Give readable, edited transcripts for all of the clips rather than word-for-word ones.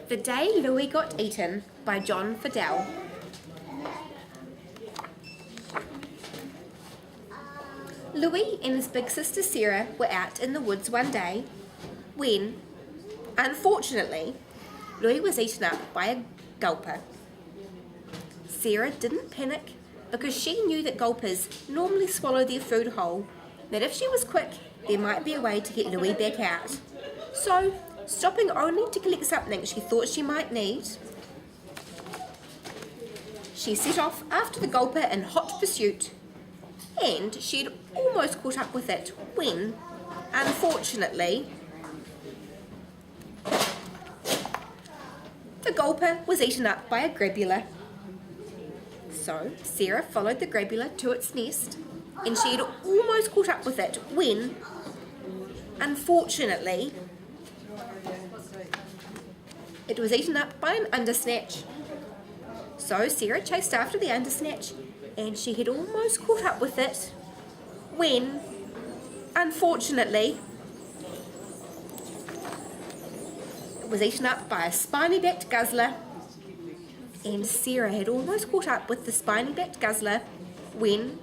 The Day Louis Got Eaten by John Fardell. Louis and his big sister Sarah were out in the woods one day when, unfortunately, Louis was eaten up by a gulper. Sarah didn't panic because she knew that gulpers normally swallow their food whole, that if she was quick, there might be a way to get Louis back out. So, stopping only to collect something she thought she might need, she set off after the gulper in hot pursuit, and she'd almost caught up with it when, unfortunately, the gulper was eaten up by a grabula. So Sarah followed the grabula to its nest, and she had almost caught up with it when, unfortunately, it was eaten up by an undersnatch. So Sarah chased after the undersnatch, and she had almost caught up with it when, unfortunately, it was eaten up by a spiny-backed guzzler. And Sarah had almost caught up with the spiny-backed guzzler when,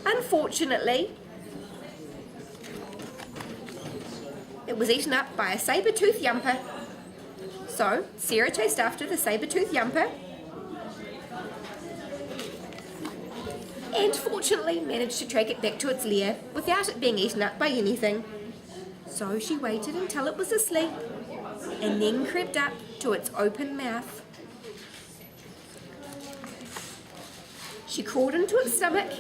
unfortunately, it was eaten up by a saber-toothed yumper. So Sarah chased after the saber-toothed yumper and fortunately managed to track it back to its lair without it being eaten up by anything. So she waited until it was asleep and then crept up to its open mouth. She crawled into its stomach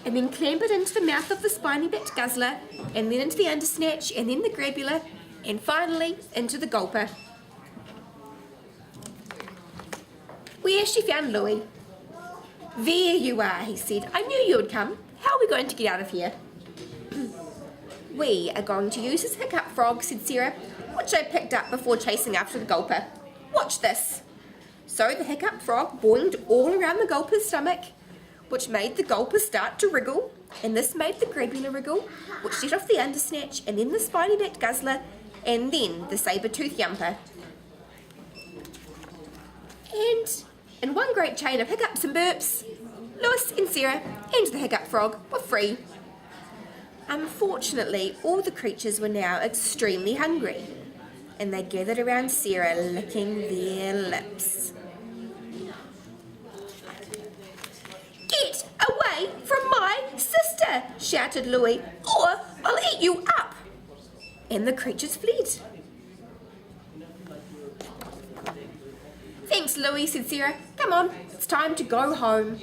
and then clambered into the mouth of the spiny-backed guzzler and then into the undersnatch and then the grabula and finally into the gulper, where she found Louis. "There you are," he said. "I knew you would come. How are we going to get out of here?" "We are going to use this hiccup frog," said Sarah, "which I picked up before chasing after the gulper. Watch this." So the hiccup frog boinged all around the gulper's stomach, which made the gulper start to wriggle, and this made the grabula wriggle, which set off the undersnatch, and then the spiny-backed guzzler, and then the saber-toothed yumper. And in one great chain of hiccups and burps, Louis and Sarah and the hiccup frog were free. Unfortunately, all the creatures were now extremely hungry, and they gathered around Sarah licking their lips. "Get away from my sister," shouted Louis, "or I'll eat you up." And the creatures fled. "Thanks, Louis," said Sarah. "Come on, it's time to go home."